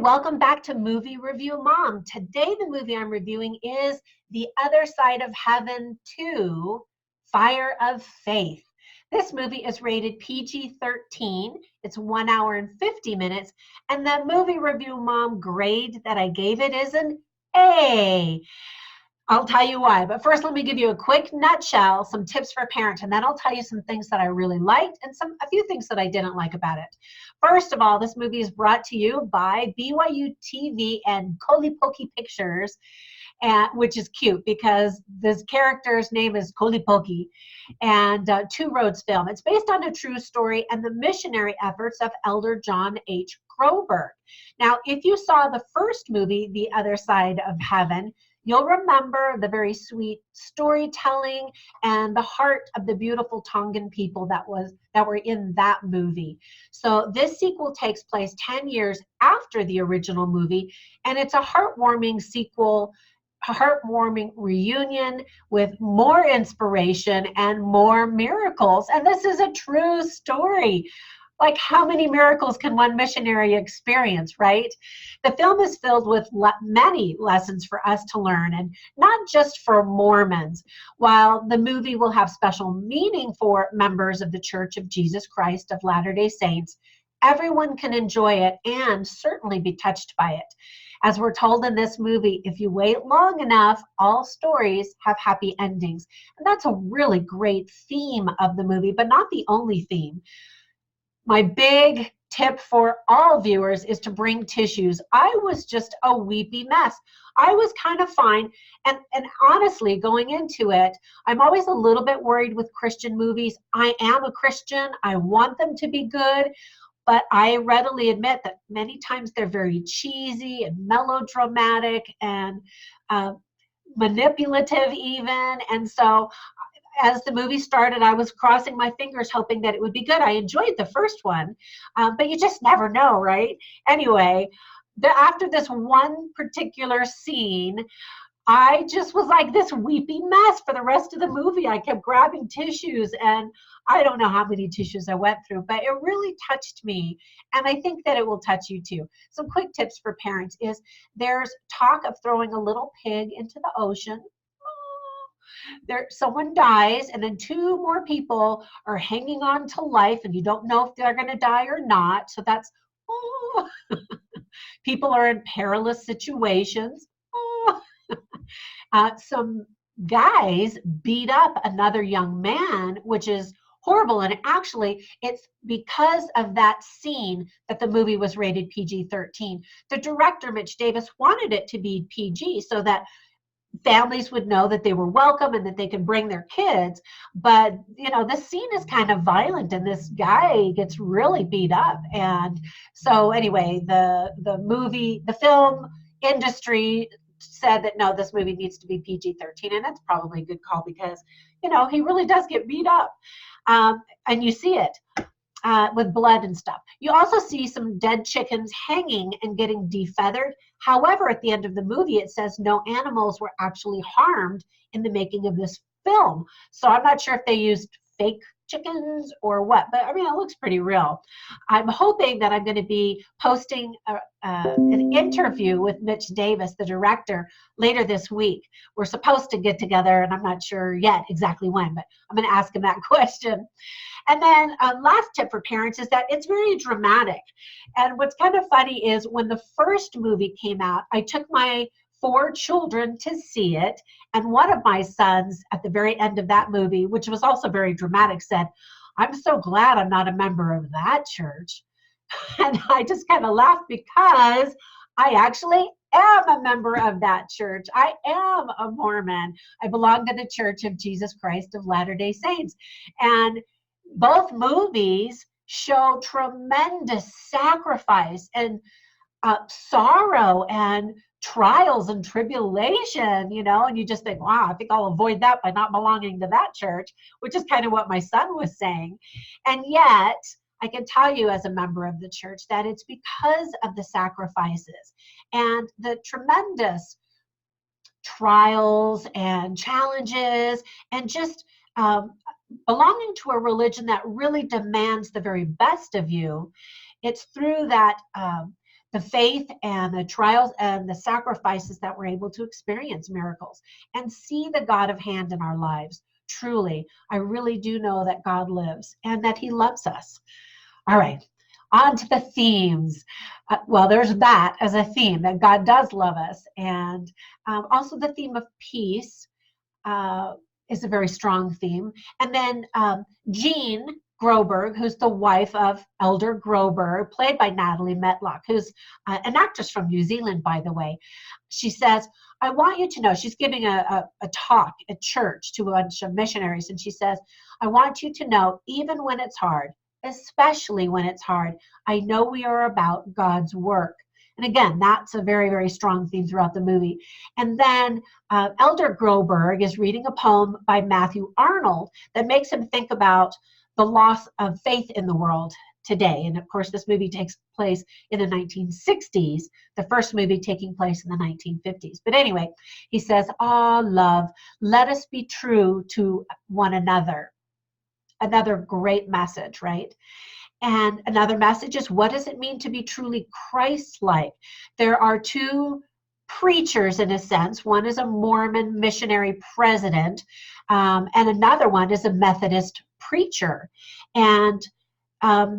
welcome back to Movie Review Mom. Today the movie I'm reviewing is The Other Side of Heaven 2, Fire of Faith. This movie is rated PG-13. It's 1 hour and 50 minutes, and the Movie Review Mom grade that I gave it is an A. I'll tell you why, but first let me give you a quick nutshell, some tips for parents, and then I'll tell you some things that I really liked and a few things that I didn't like about it. First of all, this movie is brought to you by BYU TV and Koli Poki Pictures, which is cute because this character's name is Koli Poki, and Two Roads Film. It's based on a true story and the missionary efforts of Elder John H. Groberg. Now, if you saw the first movie, The Other Side of Heaven, you'll remember the very sweet storytelling and the heart of the beautiful Tongan people that were in that movie. So this sequel takes place 10 years after the original movie, and it's a heartwarming sequel, a heartwarming reunion with more inspiration and more miracles. And this is a true story. Like, how many miracles can one missionary experience, right? The film is filled with many lessons for us to learn, and not just for Mormons. While the movie will have special meaning for members of the Church of Jesus Christ of Latter-day Saints, everyone can enjoy it and certainly be touched by it. As we're told in this movie, if you wait long enough, all stories have happy endings. And that's a really great theme of the movie, but not the only theme. My big tip for all viewers is to bring tissues. I was just a weepy mess. I was kind of fine. And honestly, going into it, I'm always a little bit worried with Christian movies. I am a Christian. I want them to be good. But I readily admit that many times they're very cheesy and melodramatic and manipulative even. And so as the movie started, I was crossing my fingers hoping that it would be good. I enjoyed the first one, but you just never know, right? Anyway, after this one particular scene, I just was like this weepy mess for the rest of the movie. I kept grabbing tissues, and I don't know how many tissues I went through, but it really touched me, and I think that it will touch you too. Some quick tips for parents is there's talk of throwing a little pig into the ocean. Someone dies, and then two more people are hanging on to life, and you don't know if they're going to die or not. So that's, oh. People are in perilous situations. Oh. Some guys beat up another young man, which is horrible. And actually, it's because of that scene that the movie was rated PG-13. The director, Mitch Davis, wanted it to be PG so that families would know that they were welcome and that they could bring their kids. But, you know, this scene is kind of violent, and this guy gets really beat up. And so anyway, the film industry said that, no, this movie needs to be PG-13. And that's probably a good call because, you know, he really does get beat up. And you see it. With blood and stuff. You also see some dead chickens hanging and getting defeathered. However, at the end of the movie, it says no animals were actually harmed in the making of this film. So I'm not sure if they used fake chickens or what, but I mean, it looks pretty real. I'm hoping that I'm going to be posting an interview with Mitch Davis, the director, later this week. We're supposed to get together, and I'm not sure yet exactly when, but I'm going to ask him that question. And then last tip for parents is that it's very dramatic. And what's kind of funny is when the first movie came out, I took my 4 children to see it. And one of my sons at the very end of that movie, which was also very dramatic, said, "I'm so glad I'm not a member of that church." And I just kind of laughed because I actually am a member of that church. I am a Mormon. I belong to the Church of Jesus Christ of Latter-day Saints. And both movies show tremendous sacrifice and sorrow and trials and tribulation, you know, and you just think, wow, I think I'll avoid that by not belonging to that church, which is kind of what my son was saying. And yet, I can tell you as a member of the church that it's because of the sacrifices and the tremendous trials and challenges and just belonging to a religion that really demands the very best of you. It's through that the faith and the trials and the sacrifices that we're able to experience miracles and see the God of hand in our lives. Truly, I really do know that God lives and that he loves us. All right, on to the themes. Well, there's that as a theme, that God does love us. And also the theme of peace is a very strong theme. And then Jean Groberg, who's the wife of Elder Groberg, played by Natalie Metlock, who's an actress from New Zealand, by the way. She says, I want you to know, she's giving a talk at church to a bunch of missionaries, and she says, I want you to know, even when it's hard, especially when it's hard, I know we are about God's work. And again, that's a very, very strong theme throughout the movie. And then Elder Groberg is reading a poem by Matthew Arnold that makes him think about the loss of faith in the world today. And of course, this movie takes place in the 1960s, the first movie taking place in the 1950s. But anyway, he says, love, let us be true to one another. Another great message, right? And another message is, what does it mean to be truly Christ-like? There are two preachers, in a sense. One is a Mormon missionary president, and another one is a Methodist preacher. And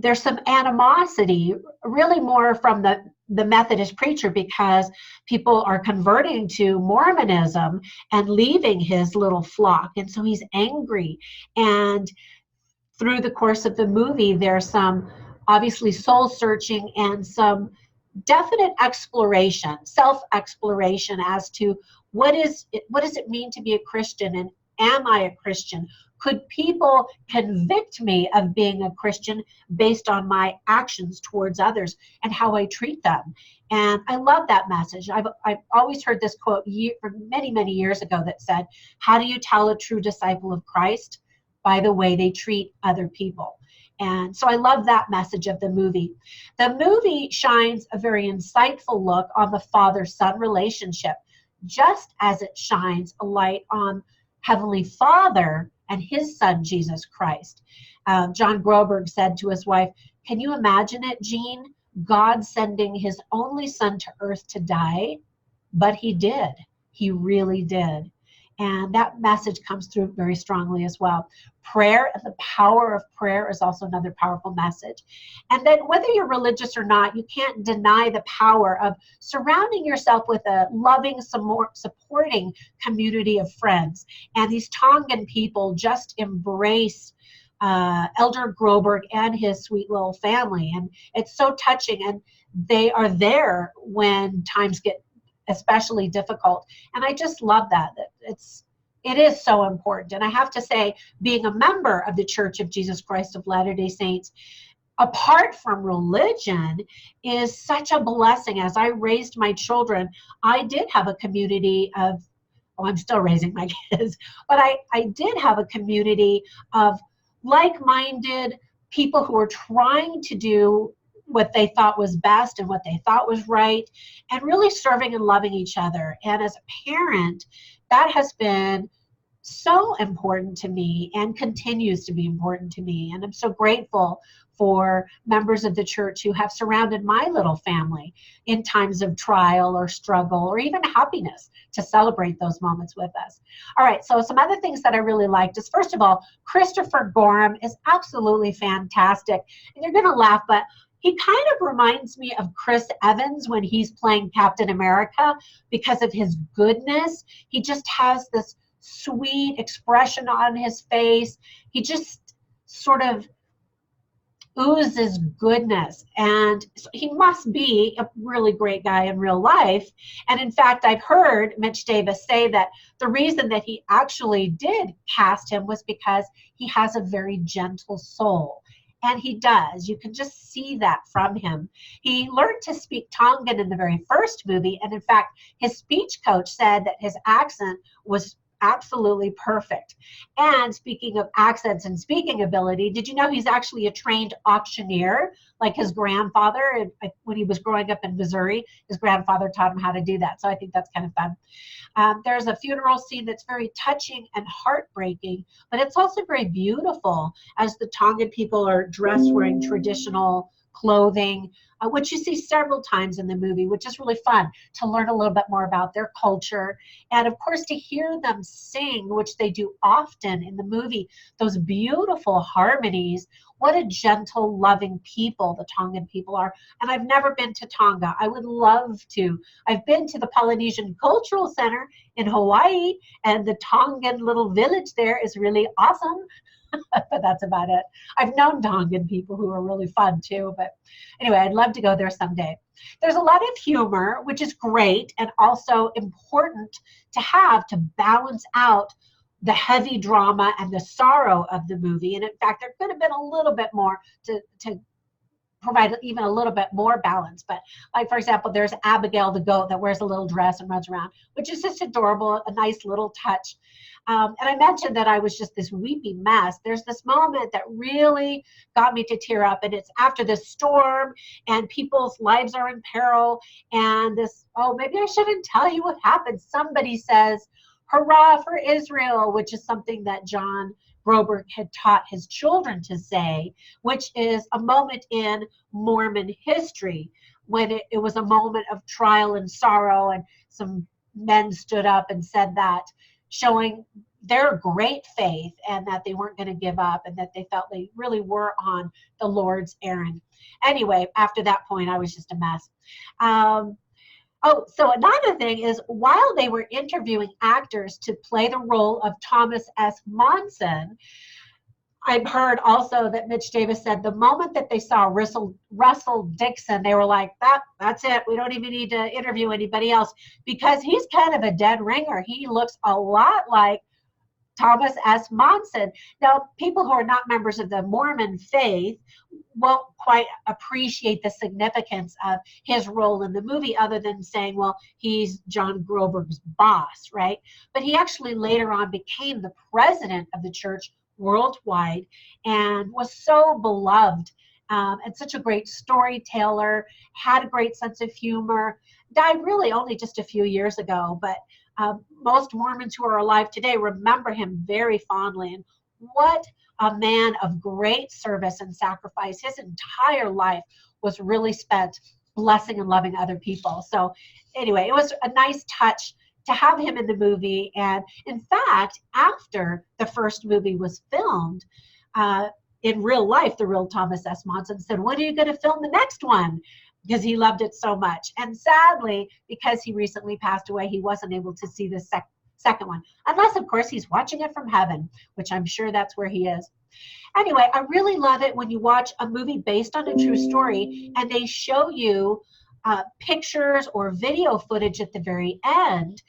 there's some animosity, really more from the Methodist preacher, because people are converting to Mormonism and leaving his little flock. And so he's angry. And through the course of the movie, there's some obviously soul searching and some definite exploration, self-exploration as to what does it mean to be a Christian, and am I a Christian? Could people convict me of being a Christian based on my actions towards others and how I treat them? And I love that message. I've always heard this quote many, many years ago that said, how do you tell a true disciple of Christ? By the way they treat other people. And so I love that message of the movie. The movie shines a very insightful look on the father-son relationship, just as it shines a light on Heavenly Father and his son, Jesus Christ. John Groberg said to his wife, can you imagine it, Jean? God sending his only son to earth to die? But he did. He really did. And that message comes through very strongly as well. Prayer and the power of prayer is also another powerful message. And then whether you're religious or not, you can't deny the power of surrounding yourself with a loving, supporting community of friends. And these Tongan people just embrace Elder Groberg and his sweet little family. And it's so touching. And they are there when times get especially difficult. And I just love that. It is so important. And I have to say, being a member of the Church of Jesus Christ of Latter-day Saints, apart from religion, is such a blessing. As I raised my children, I did have a community of, I'm still raising my kids, but I did have a community of like-minded people who were trying to do what they thought was best and what they thought was right, and really serving and loving each other. And as a parent, that has been so important to me and continues to be important to me. And I'm so grateful for members of the church who have surrounded my little family in times of trial or struggle or even happiness to celebrate those moments with us. All right, so some other things that I really liked is, first of all, Christopher Gorham is absolutely fantastic. And you're going to laugh, but he kind of reminds me of Chris Evans when he's playing Captain America because of his goodness. He just has this sweet expression on his face. He just sort of oozes goodness. And so he must be a really great guy in real life. And in fact, I've heard Mitch Davis say that the reason that he actually did cast him was because he has a very gentle soul. And he does. You can just see that from him. He learned to speak Tongan in the very first movie. And in fact, his speech coach said that his accent was absolutely perfect. And speaking of accents and speaking ability, did you know he's actually a trained auctioneer like his grandfather? And when he was growing up in Missouri, his grandfather taught him how to do that. So I think that's kind of fun. There's a funeral scene that's very touching and heartbreaking, but it's also very beautiful as the Tongan people are dressed wearing traditional clothing, which you see several times in the movie, which is really fun to learn a little bit more about their culture. And of course, to hear them sing, which they do often in the movie, those beautiful harmonies. What a gentle, loving people the Tongan people are. And I've never been to Tonga. I would love to. I've been to the Polynesian Cultural Center in Hawaii, and the Tongan little village there is really awesome. But that's about it. I've known Tongan people who are really fun too, but anyway, I'd love to go there someday. There's a lot of humor, which is great and also important to have to balance out the heavy drama and the sorrow of the movie. And in fact, there could have been a little bit more to provide even a little bit more balance. But like, for example, there's Abigail the goat that wears a little dress and runs around, which is just adorable, a nice little touch. And I mentioned that I was just this weepy mess. There's this moment that really got me to tear up, and it's after this storm and people's lives are in peril. And this, oh, maybe I shouldn't tell you what happened. Somebody says, "Hurrah for Israel," which is something that John Groberg had taught his children to say, which is a moment in Mormon history when it was a moment of trial and sorrow, and some men stood up and said that, showing their great faith and that they weren't going to give up and that they felt they really were on the Lord's errand. Anyway, after that point, I was just a mess. Oh, so another thing is, while they were interviewing actors to play the role of Thomas S. Monson, I've heard also that Mitch Davis said the moment that they saw Russell Dixon, they were like, that's it. We don't even need to interview anybody else, because he's kind of a dead ringer. He looks a lot like Thomas S. Monson. Now, people who are not members of the Mormon faith won't quite appreciate the significance of his role in the movie, other than saying, well, he's John Groberg's boss, right? But he actually later on became the president of the church worldwide and was so beloved, and such a great storyteller, had a great sense of humor, died really only just a few years ago, but most Mormons who are alive today remember him very fondly. And what a man of great service and sacrifice. His entire life was really spent blessing and loving other people. So anyway, it was a nice touch to have him in the movie. And in fact, after the first movie was filmed, in real life, the real Thomas S. Monson said, "When are you going to film the next one?" Because he loved it so much. And sadly, because he recently passed away, he wasn't able to see the second one. Unless, of course, he's watching it from heaven, which I'm sure that's where he is. Anyway, I really love it when you watch a movie based on a true story and they show you pictures or video footage at the very end.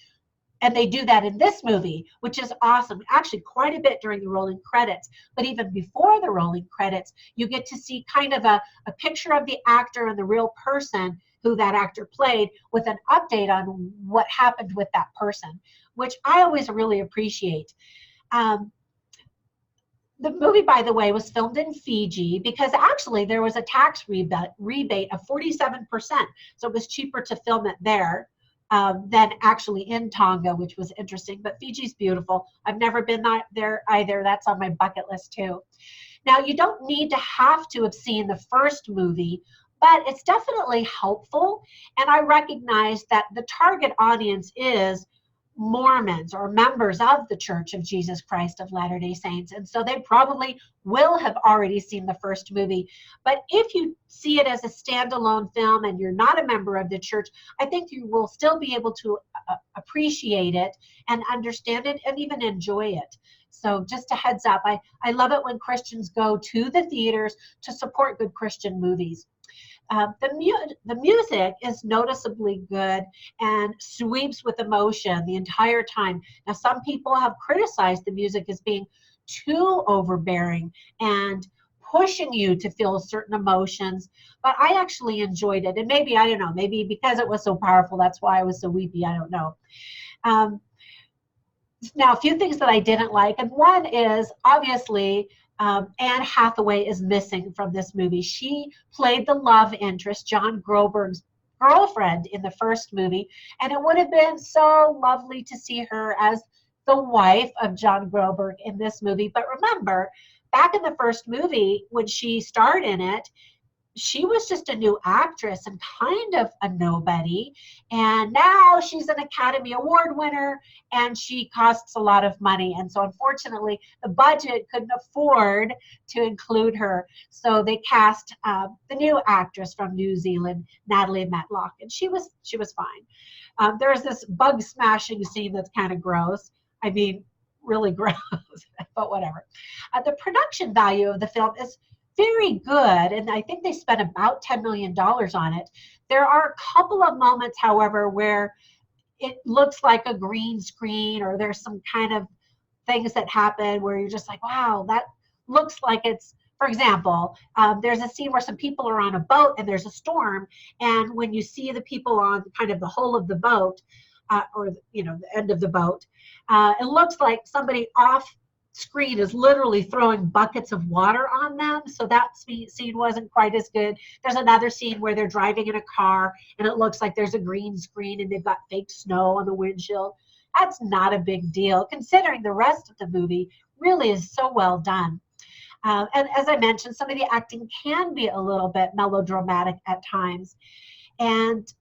And they do that in this movie, which is awesome. Actually, quite a bit during the rolling credits. But even before the rolling credits, you get to see kind of a picture of the actor and the real person who that actor played, with an update on what happened with that person, which I always really appreciate. The movie, by the way, was filmed in Fiji because actually there was a tax rebate of 47%. So it was cheaper to film it there than actually in Tonga, which was interesting. But Fiji's beautiful. I've never been there either. That's on my bucket list too. Now, you don't need to have to have seen the first movie, but it's definitely helpful. And I recognize that the target audience is Mormons or members of the Church of Jesus Christ of Latter-day Saints. And so they probably will have already seen the first movie. But if you see it as a standalone film and you're not a member of the church, I think you will still be able to appreciate it and understand it and even enjoy it. So just a heads up, I love it when Christians go to the theaters to support good Christian movies. The music is noticeably good and sweeps with emotion the entire time. Now, some people have criticized the music as being too overbearing and pushing you to feel certain emotions, but I actually enjoyed it. And maybe, I don't know, maybe because it was so powerful, that's why I was so weepy, I don't know. Now, a few things that I didn't like, and one is obviously Anne Hathaway is missing from this movie. She played the love interest, John Groberg's girlfriend, in the first movie, and it would have been so lovely to see her as the wife of John Groberg in this movie. But remember, back in the first movie, when she starred in it, she was just a new actress and kind of a nobody. And now she's an Academy Award winner and she costs a lot of money. And so unfortunately, the budget couldn't afford to include her. So they cast the new actress from New Zealand, Natalie Matlock, and she was fine. There's this bug smashing scene that's kind of gross. I mean, really gross, but whatever. The production value of the film is very good, and I think they spent about $10 million on it. There are a couple of moments, however, where it looks like a green screen, or there's some kind of things that happen where you're just like, wow, that looks like it's, for example, there's a scene where some people are on a boat and there's a storm, and when you see the people on kind of the hull of the boat, or the end of the boat, it looks like somebody off screen is literally throwing buckets of water on them. So that scene wasn't quite as good. There's another scene where they're driving in a car and it looks like there's a green screen and they've got fake snow on the windshield. That's not a big deal considering the rest of the movie really is so well done. And as I mentioned, some of the acting can be a little bit melodramatic at times. And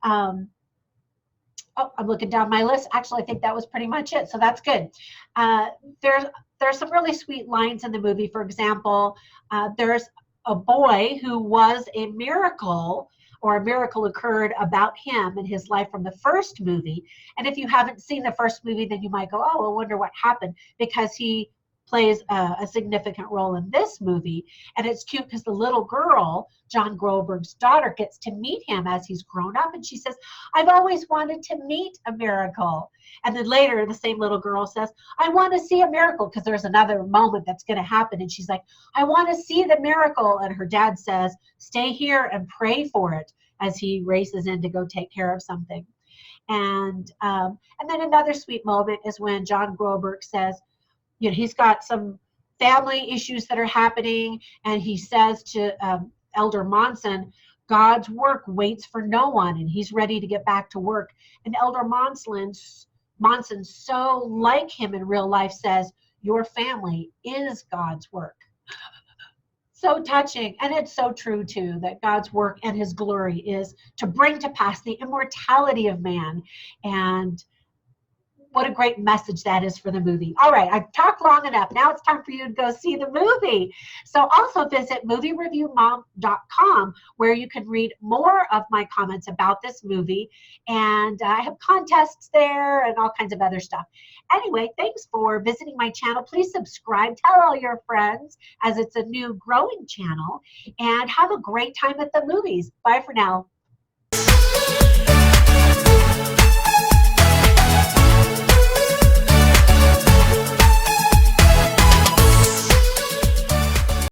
I'm looking down my list. Actually, I think that was pretty much it. So that's good. There's some really sweet lines in the movie. For example, there's a boy who was a miracle, or a miracle occurred about him in his life from the first movie. And if you haven't seen the first movie, then you might go, oh, I wonder what happened, because he plays a significant role in this movie. And it's cute because the little girl, John Groberg's daughter, gets to meet him as he's grown up. And she says, I've always wanted to meet a miracle. And then later, the same little girl says, I want to see a miracle, because there's another moment that's going to happen. And she's like, I want to see the miracle. And her dad says, stay here and pray for it, as he races in to go take care of something. And then another sweet moment is when John Groberg says, he's got some family issues that are happening, and he says to Elder Monson, God's work waits for no one, and he's ready to get back to work. And Elder Monson, so like him in real life, says, your family is God's work. So touching, and it's so true too, that God's work and his glory is to bring to pass the immortality of man. And what a great message that is for the movie. All right, I've talked long enough. Now it's time for you to go see the movie. So also visit moviereviewmom.com, where you can read more of my comments about this movie. And I have contests there and all kinds of other stuff. Anyway, thanks for visiting my channel. Please subscribe. Tell all your friends, as it's a new growing channel. And have a great time at the movies. Bye for now.